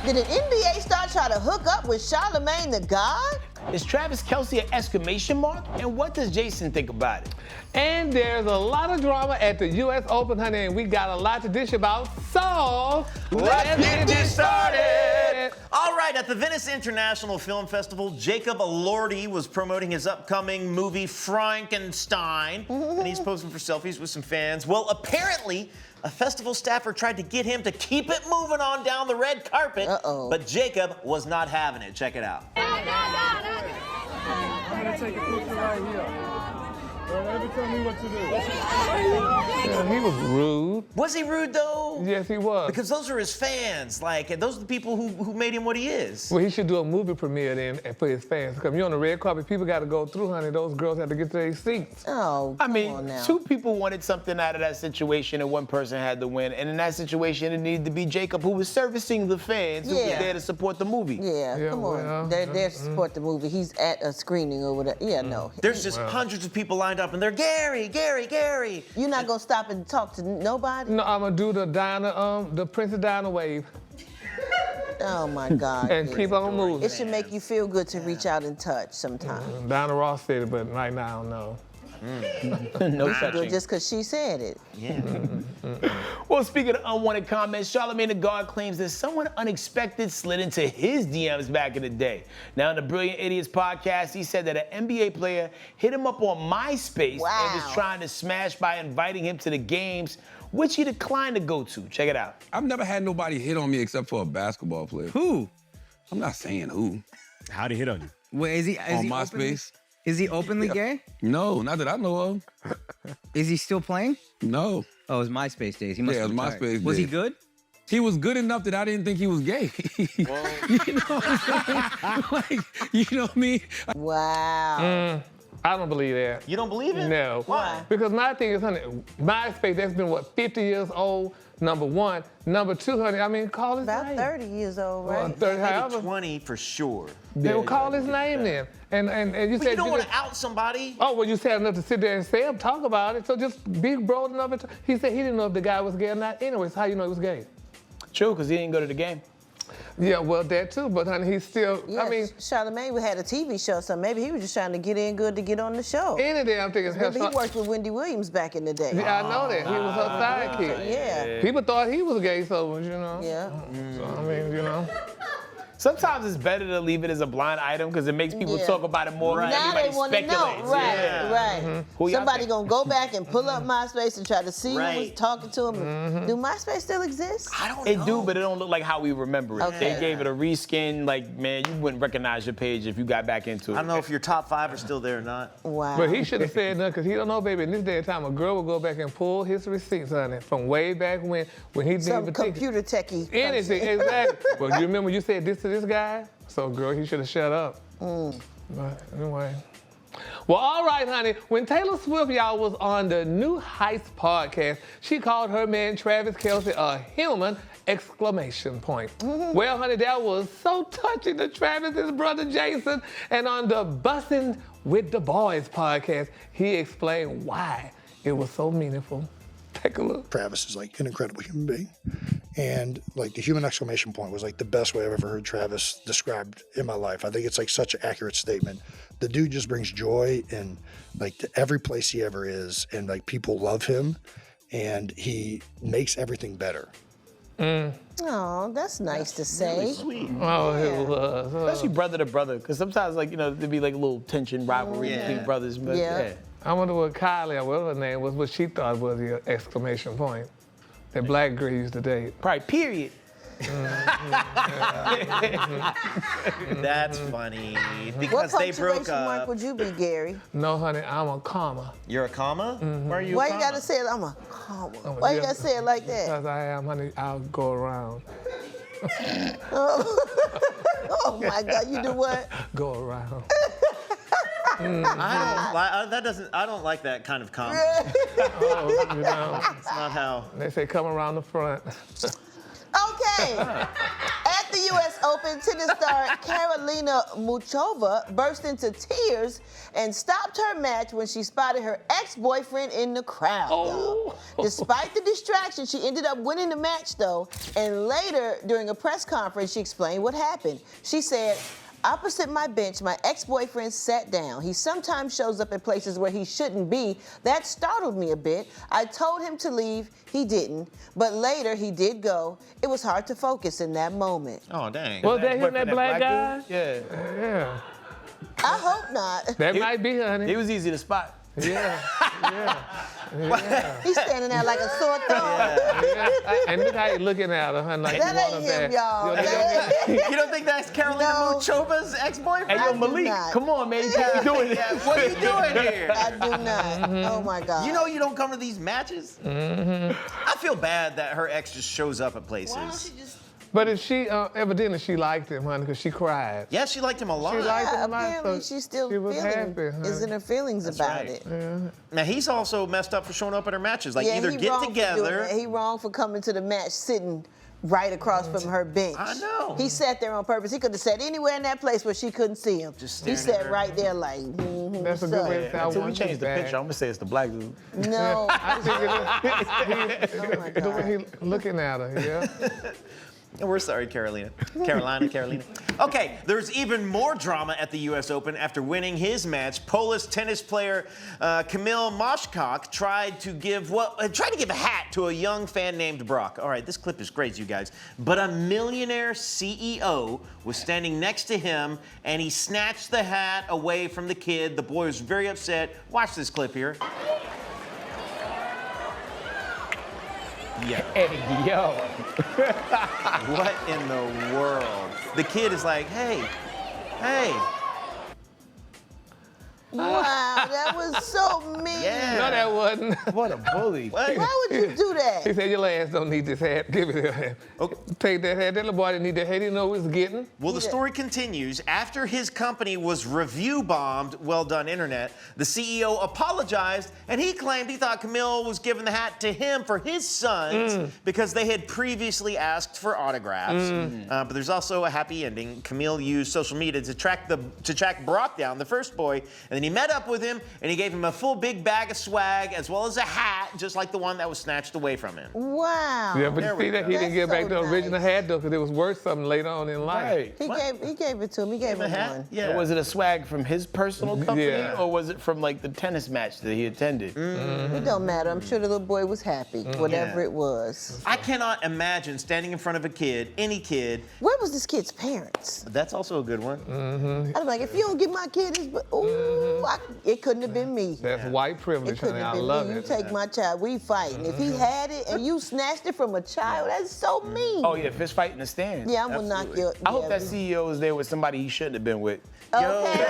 Did an NBA star try to hook up with Charlamagne the God? Is Travis Kelce an exclamation mark? And what does Jason think about it? And there's a lot of drama at the U.S. Open, honey, and we got a lot to dish about, so let's get this started. All right, at the Venice International Film Festival, Jacob Elordi was promoting his upcoming movie Frankenstein, and he's posing for selfies with some fans. Well, apparently, a festival staffer tried to get him to keep it moving on down the red carpet, but Jacob was not having it. Check it out. I'm gonna take a picture right here. Don't ever tell me what to do. yeah, he was rude. Was he rude, though? Yes, he was. Because those are his fans, like, and those are the people who made him what he is. Well, he should do a movie premiere then for his fans. Because you're on the red carpet, people got to go through, honey. Those girls have to get to their seats. Oh, I come mean, on now. two people wanted something out of that situation, and one person had to win. And in that situation, it needed to be Jacob, who was servicing the fans, who was there to support the movie. Yeah, come on. well, They're there to support the movie. He's at a screening or whatever. Yeah, no. There's just hundreds of people lined up, and they're Gary. You're not gonna stop and talk to nobody? No, I'm going to do the the Princess Diana wave. Oh my God. And keep on moving. It should make you feel good to reach out and touch sometimes. Diana Ross said it, but right now, I don't know. No Good touching. just because she said it. Yeah. Well, speaking of unwanted comments, Charlamagne the God claims that someone unexpected slid into his DMs back in the day. Now, in the Brilliant Idiots podcast, he said that an NBA player hit him up on MySpace and was trying to smash by inviting him to the games, which he declined to go to. Check it out. I've never had nobody hit on me except for a basketball player. Who? I'm not saying who. How'd he hit on you? Wait, On is he MySpace. Is he openly gay? No, not that I know of. Is he still playing? No. Oh, it was MySpace days. He must Yeah, it have was retired. MySpace Was he days. good? He was good enough that I didn't think he was gay. You know what I'm saying? Like, you know what I mean? Wow. I don't believe that. You don't believe it? No. Why? Because my thing is, honey, MySpace, that's been, what, 50 years old, number one. Number two, honey, I mean, call his About name. 30 years old, Well, right? 30, Maybe however. 20 for sure. They will call his name then. And you But said you don't you want didn't- to out somebody. Oh, well, you said enough to sit there and say him, talk about it. So just be bold enough. He said he didn't know if the guy was gay or not. Anyways, how you know he was gay? True, because he didn't go to the game. Yeah, well, that too. But honey, he's still. Yeah, I mean, Charlamagne had a TV show, so maybe he was just trying to get in good to get on the show. any day I'm thinking. Remember, he worked with Wendy Williams back in the day. Yeah, I know that. He was her sidekick. Yeah. People thought he was gay, so, you know. Yeah. So, I mean, you know. Sometimes it's better to leave it as a blind item because it makes people talk about it more. Now Everybody they want to know. speculates. Right, Yeah. right. Who y'all Somebody think? gonna go back and pull up MySpace and try to see who was Right. talking to him. Do MySpace still exist? I don't It know. do, but it don't look like how we remember it. Okay. They gave it a reskin. Like, man, you wouldn't recognize your page if you got back into it. I don't know if your top 5 are still there or not. Wow. But he should have said nothing, because he don't know, baby, in this day and time, a girl will go back and pull his receipts, honey, from way back when he didn't Some even think. computer techie. Anything, exactly. Well, you remember you said this to this guy? So, girl, he should have shut up. But anyway. Well, all right, honey. When Taylor Swift, y'all, was on the New Heights podcast, she called her man Travis Kelce a human, exclamation point. Well, honey, that was so touching to Travis's brother Jason. And on the Bussin' with the Boys podcast, he explained why it was so meaningful. Take a look. Travis is like an incredible human being. And like the human exclamation point was like the best way I've ever heard Travis described in my life. I think it's like such an accurate statement. The dude just brings joy in like to every place he ever is, and like people love him, and he makes everything better. Oh, that's nice to say. Sweet. Oh, it was. Especially brother to brother, because sometimes, like, you know, there'd be like a little tension, rivalry between brothers. But Yeah. I wonder what Kylie, or whatever her name was, what she thought was the exclamation point that black girl used to date. Probably period. That's funny. What Because they broke punctuation mark up. would you be, Gary? No, honey, I'm a comma. You're a comma? Why are you Why a you comma? gotta say it? I'm a comma. I'm a Why you different- gotta say it like that? Because I am, honey, I'll go around. Oh my God, you do what? Go around. I don't like that kind of comma. Oh, you know, It's not how. they say come around the front. Okay. At the U.S. Open, tennis star Karolina Muchova burst into tears and stopped her match when she spotted her ex-boyfriend in the crowd. Oh. Despite the distraction, she ended up winning the match, though, and later, during a press conference, she explained what happened. She said, "Opposite my bench, my ex-boyfriend sat down. He sometimes shows up at places where he shouldn't be. That startled me a bit. I told him to leave. He didn't. But later, he did go. It was hard to focus in that moment." Oh, dang. Was that him, that black guy? dude? Yeah. Yeah. I hope not. That might be, honey. He was easy to spot. Yeah. He's standing there like a sore thumb. And look how you looking at her, honey. Like That you want ain't her him, back. y'all. You know, That ain't- You don't think that's Karolina No. Muchova's ex-boyfriend? Hey, yo, I do Malik, not. come on, man. You can't be doing Yeah, this. what are you doing here? I do not. Oh, my God. You know you don't come to these matches? I feel bad that her ex just shows up at places. Why don't she just... But if she, evidently she liked him, honey, because she cried. Yeah, she liked him a lot. She liked him a lot, Apparently, so she's still she was feeling, happy, honey. is in her feelings about right. it. Now, he's also messed up for showing up at her matches. Like, Yeah, either he get wrong for doing together. that. He wrong for coming to the match sitting right across from her bench. I know. He sat there on purpose. He could have sat anywhere in that place where she couldn't see him. Just he staring at sat her. right there like, That's a good way to say I Until we want change you the back. picture, I'm gonna say it's the black dude. No. I think Oh, my the way God. he looking at her, yeah. We're sorry, Carolina. Carolina. Okay, there's even more drama at the U.S. Open after winning his match. Polish tennis player Kamil Moshkok tried to give a hat to a young fan named Brock. All right, this clip is great, you guys. But a millionaire CEO was standing next to him, and he snatched the hat away from the kid. The boy was very upset. Watch this clip here. Yeah. Hey, yo. What in the world? The kid is like, hey. Wow, that was so mean. Yeah. No, that wasn't. What a bully. What? Why would you do He that? said, your ass don't need this hat. Give me that hat. Okay. Take that hat. That little boy didn't need that hat. He didn't know what he was getting. Well, the story continues. After his company was review bombed, well done, Internet, the CEO apologized, and he claimed he thought Camille was giving the hat to him for his sons because they had previously asked for autographs. But there's also a happy ending. Camille used social media to track Brock down, the first boy, and then he met up with him, and he gave him a full big bag of swag as well as a hat, just like the one that was snatched away from him. Wow. Yeah, but There you we see that go. he didn't get back That's the so original nice. hat though, because it was worth something later on in life. Right. He gave it to him. He gave A him hat? one. Yeah. Was it a swag from his personal company, Yeah. or was it from like the tennis match that he attended? It don't matter. I'm sure the little boy was happy, whatever Yeah. it was. I cannot imagine standing in front of a kid, any kid. Where was this kid's parents? That's also a good one. I'd be like, if you don't give my kid his, ooh, it couldn't have been me. That's white It privilege, couldn't honey. have I been love me. You it. take my child, we fighting. If he had it and you snatched it from a child, that's so mean. Oh yeah, fist fight in the stands. Yeah, I'm gonna knock you. I hope that CEO is there with somebody he shouldn't have been with. Okay.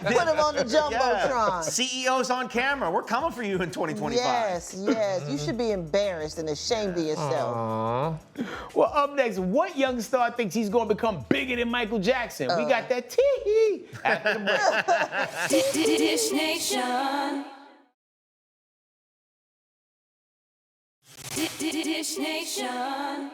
Put him on the jumbotron. CEO's on camera. We're coming for you in 2025. Yes. You should be embarrassed and ashamed of yourself. Aw. Well, up next, what young star thinks he's going to become bigger than Michael Jackson? We got that tee after the break. Dish Nation. Dish Nation.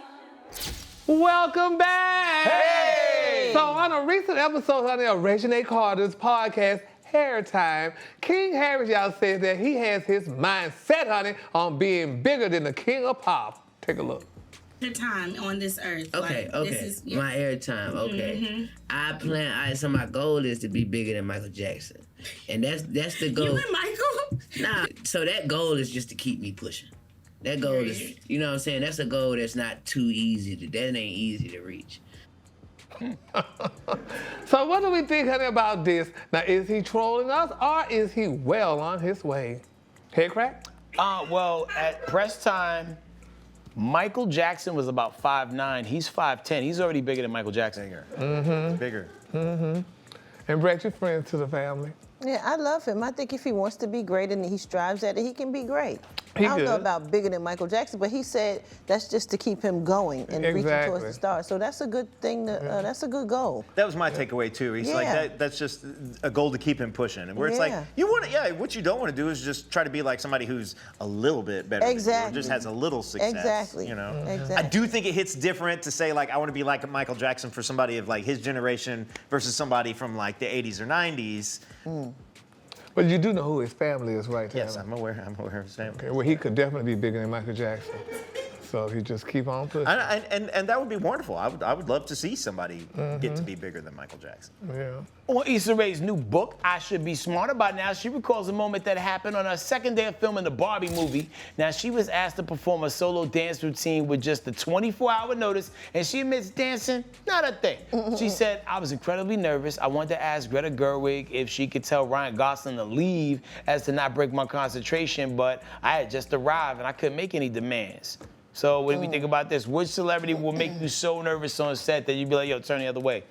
Welcome back. Hey! So on a recent episode on the Regine Carter's podcast, Hair Time, King Harris, y'all said that he has his mind set, honey, on being bigger than the king of pop. Take a look. Your time on this earth. Okay, Like, okay. This is, My airtime, okay. So my goal is to be bigger than Michael Jackson. And that's the goal. You and Michael? Nah, so that goal is just to keep me pushing. That goal is, you know what I'm saying? That's a goal that's not too easy that ain't easy to reach. So what do we think, honey, about this? Now, is he trolling us or is he well on his way? Headkrack? Well, at press time, Michael Jackson was about 5'9". He's 5'10". He's already bigger than Michael Jackson. Bigger. And Brat, you're friends to the family. Yeah, I love him. I think if he wants to be great and he strives at it, he can be great. He I don't know good. about bigger than Michael Jackson, but he said that's just to keep him going and reaching towards the stars. So that's a good thing. That's a good goal. That was my takeaway too. He's like that's just a goal to keep him pushing. And where it's like you want to, what you don't want to do is just try to be like somebody who's a little bit better. Exactly. Than you, or just has a little success. Exactly. You know. Exactly. I do think it hits different to say like I want to be like Michael Jackson for somebody of like his generation versus somebody from like the 80s or 90s. But you do know who his family is, right? Yes, I'm aware. I'm aware of his family. Okay, well, he could definitely be bigger than Michael Jackson. So he just keep on pushing. And that would be wonderful. I would love to see somebody get to be bigger than Michael Jackson. Yeah. On Issa Rae's new book, I Should Be Smarter by Now, she recalls a moment that happened on her second day of filming the Barbie movie. Now, she was asked to perform a solo dance routine with just a 24-hour notice, and she admits dancing, not a thing. She said, I was incredibly nervous. I wanted to ask Greta Gerwig if she could tell Ryan Gosling to leave as to not break my concentration, but I had just arrived and I couldn't make any demands. So what do we think about this? Which celebrity will make you so nervous on set that you'd be like, yo, turn the other way?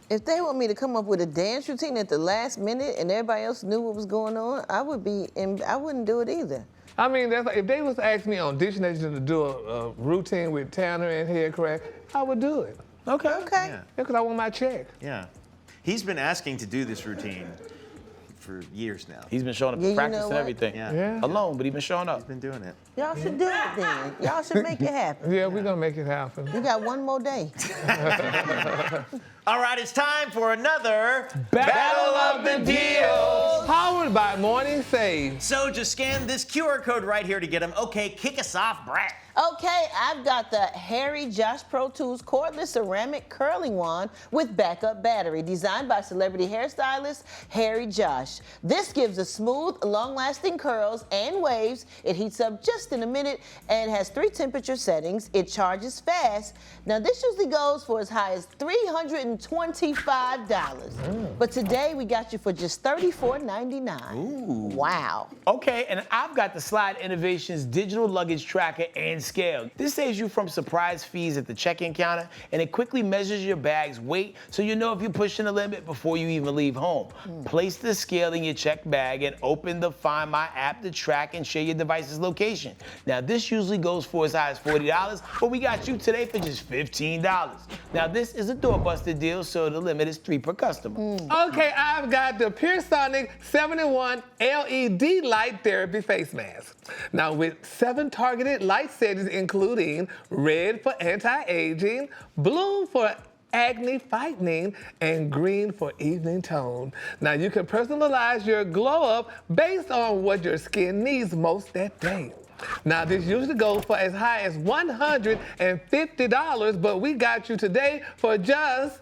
If they want me to come up with a dance routine at the last minute and everybody else knew what was going on, I wouldn't do it either. I mean, that's like, if they was asking me on Dish Nation to do a routine with Tanner and Headkrack, I would do it. Okay. Okay. Yeah, because I want my check. Yeah. He's been asking to do this routine for years now. He's been showing up to practice and everything. Yeah. Alone, but he's been showing up. He's been doing it. Y'all should do it then. Y'all should make it happen. Yeah, we're gonna make it happen. You got one more day. All right, it's time for another Battle of the Deals. Powered by Morning Save. So just scan this QR code right here to get them. Okay, kick us off, Brat. Okay, I've got the Harry Josh Pro Tools cordless ceramic curling wand with backup battery, designed by celebrity hairstylist Harry Josh. This gives a smooth, long-lasting curls and waves. It heats up just in a minute and has 3 temperature settings. It charges fast. Now, this usually goes for as high as $325. But today, we got you for just $34.99. Ooh. Wow. Okay, and I've got the Slide Innovations digital luggage tracker and scale. This saves you from surprise fees at the check-in counter, and it quickly measures your bag's weight so you know if you're pushing the limit before you even leave home. Place the scale in your checked bag and open the Find My app to track and share your device's location. Now, this usually goes for as high as $40, but we got you today for just $15. Now, this is a doorbuster deal, so the limit is 3 per customer. Okay, I've got the PureSonic 71 LED light therapy face mask. Now, with 7 targeted light settings, including red for anti-aging, blue for acne fighting, and green for evening tone. Now, you can personalize your glow up based on what your skin needs most that day. Now, this usually goes for as high as $150, but we got you today for just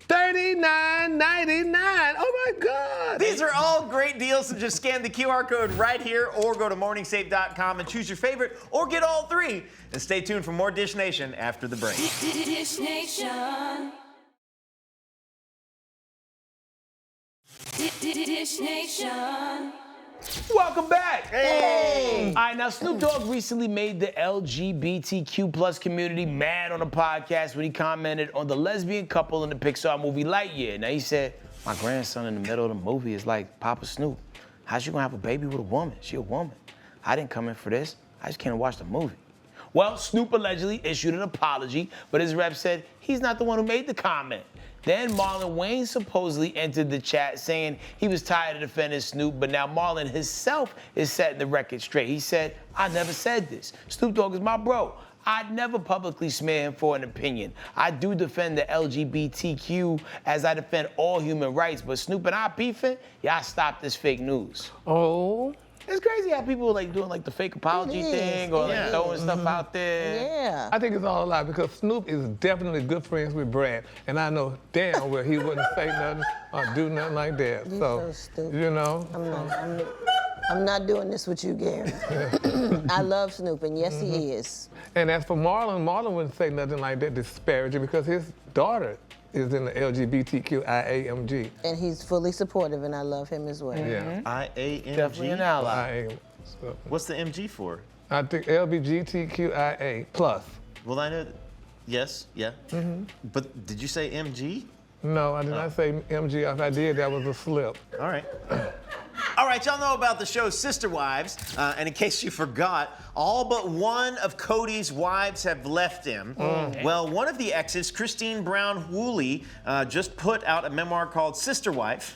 $39.99. Oh my God. These are all great deals, so just scan the QR code right here or go to morningsafe.com and choose your favorite or get all 3. And stay tuned for more Dish Nation after the break. Dish Nation. Dish Nation. Welcome back. Hey. All right, now Snoop Dogg recently made the LGBTQ plus community mad on a podcast when he commented on the lesbian couple in the Pixar movie Lightyear. Now he said, my grandson in the middle of the movie is like Papa Snoop. How's she gonna have a baby with a woman? She a woman. I didn't come in for this. I just came to watch the movie. Well, Snoop allegedly issued an apology, but his rep said he's not the one who made the comment. Then Marlon Wayans supposedly entered the chat saying he was tired of defending Snoop, but now Marlon himself is setting the record straight. He said, I never said this. Snoop Dogg is my bro. I'd never publicly smear him for an opinion. I do defend the LGBTQ as I defend all human rights, but Snoop and I beefing, y'all stop this fake news. Oh. It's crazy how people like doing like the fake apology thing or like throwing stuff out there. Yeah. I think it's all a lie because Snoop is definitely good friends with Brat, and I know damn well he wouldn't say nothing or do nothing like that. You're so stupid. You know. I'm not doing this with you, Gary. I love Snoop, and yes, he is. And as for Marlon, Marlon wouldn't say nothing like that disparaging because his daughter is in the LGBTQIAMG. And he's fully supportive, and I love him as well. Yeah. IAMG. Definitely an ally. What's the MG for? I think LGBTQIA plus. Well, I know. Yes, yeah. But did you say MG? No, I did not say MG. If I did, that was a slip. All right. All right, y'all know about the show Sister Wives, and in case you forgot, all but one of Cody's wives have left him. Well, one of the exes, Christine Brown Woolley, just put out a memoir called Sister Wife,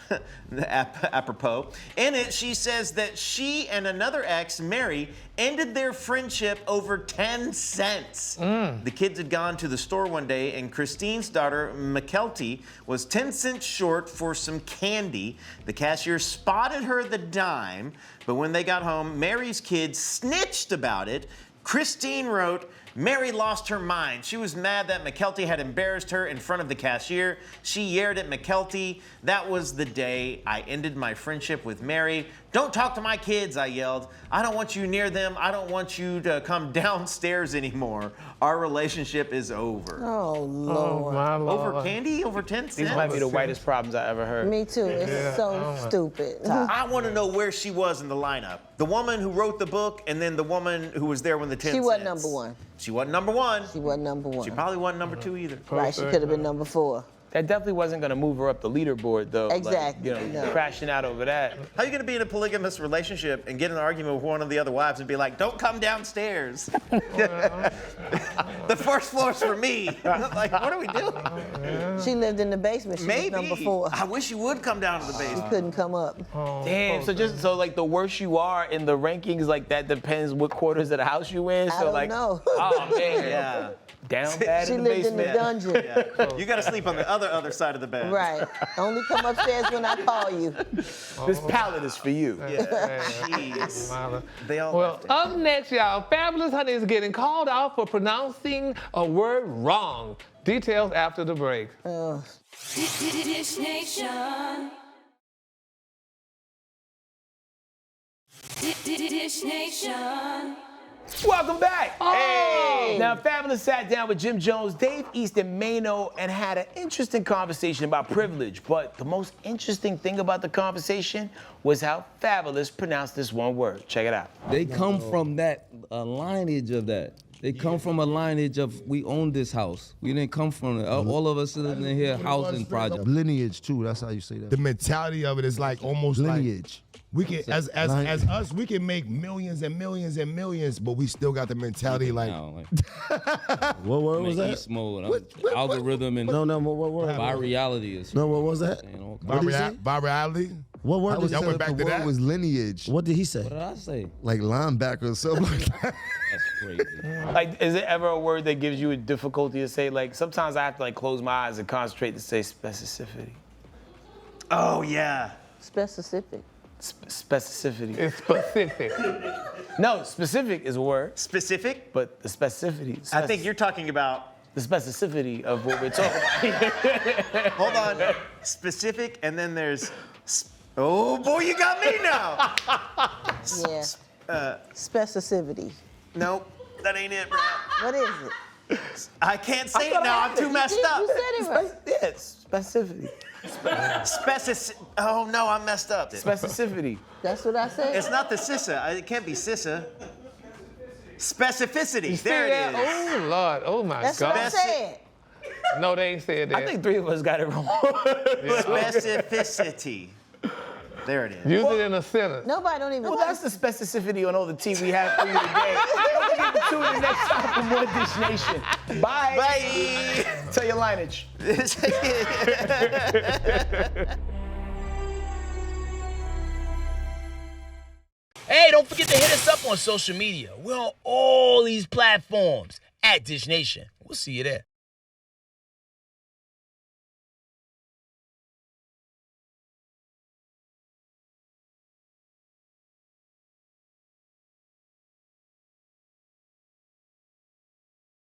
apropos. In it, she says that she and another ex, Mary, ended their friendship over 10 cents. The kids had gone to the store one day, and Christine's daughter, Kelce, was 10 cents short for some candy. The cashier spotted her the dime, but when they got home, Mary's kids snitched about it. Christine wrote, Mary lost her mind. She was mad that Kelce had embarrassed her in front of the cashier. She yelled at Kelce. That was the day I ended my friendship with Mary. Don't talk to my kids, I yelled. I don't want you near them. I don't want you to come downstairs anymore. Our relationship is over. Oh, Lord. My Lord. Over candy? Over 10 cents? These might be the whitest problems I ever heard. Me too. It's so stupid. I want to know where she was in the lineup. The woman who wrote the book, and then the woman who was there when the 10 She cents. wasn't number one. She wasn't number one. She wasn't number one. She probably wasn't number two either. Right, she could have been number 4. That definitely wasn't going to move her up the leaderboard, though. Exactly, Like, no. crashing out over that. How are you going to be in a polygamous relationship and get in an argument with one of the other wives and be like, don't come downstairs? The first floor's for me. Like, what are we doing? She lived in the basement. She Maybe. was number 4. I wish you would come down to the She basement. couldn't come up. Damn, so like the worse you are in the rankings, like that depends what quarters of the house you in. I So don't like, know. oh man, Yeah. down bad She in the lived in the basement. dungeon. Yeah. You got to sleep on the other side of the bed. Right. Only come upstairs when I call you. This pallet is for you. Yeah. Jeez. They all Well, left it. up next, y'all, Fabulous Honey is getting called out for pronouncing a word wrong. Details after the break. Dish Nation. Dish Nation. Welcome back. Hey! Now, Fabulous sat down with Jim Jones, Dave Easton Mano, and had an interesting conversation about privilege. But the most interesting thing about the conversation was how Fabulous pronounced this one word. Check it out. They come from that lineage of that. They come from a lineage of we own this house. We didn't come from it. All of us living in here, housing project. Lineage too. That's how you say that. The mentality of it is like almost Lineage. like we can, as us, we can make millions and millions and millions, but we still got the mentality like. What word was that? East mode. Algorithm and No, what word? virality is. No, what was that? Virality? What word did Y'all went back to the word that? was lineage. What did he say? What did I say? Like linebacker or something like that. That's crazy. Like, is it ever a word that gives you a difficulty to say? Like, sometimes I have to like close my eyes and concentrate to say specificity. Oh, yeah. Specific. Specificity. It's specific. No, specific is a word. Specific? But the specificity. I think you're talking about the specificity of what we're talking about. Hold on. Specific, and then there's. Oh boy, you got me now. Yeah. Specificity. Nope, that ain't it, bro. What is it? I can't say it now. I'm too messed up. You said it right. Yeah, specificity. Oh no, I'm messed up. Specificity. That's what I said. It's not the Sissa. It can't be Sissa. Specificity. You There see it that? is. Oh, Lord. Oh, my That's God. what I said. No, they ain't said that. I think 3 of us got it wrong. Specificity. There it is. Use it in a sentence. Nobody don't even. Well, that's the specificity on all the tea we have for you today. Don't forget to tune in next time for more Dish Nation. Bye. Bye. Tell your lineage. Hey, don't forget to hit us up on social media. We're on all these platforms at Dish Nation. We'll see you there.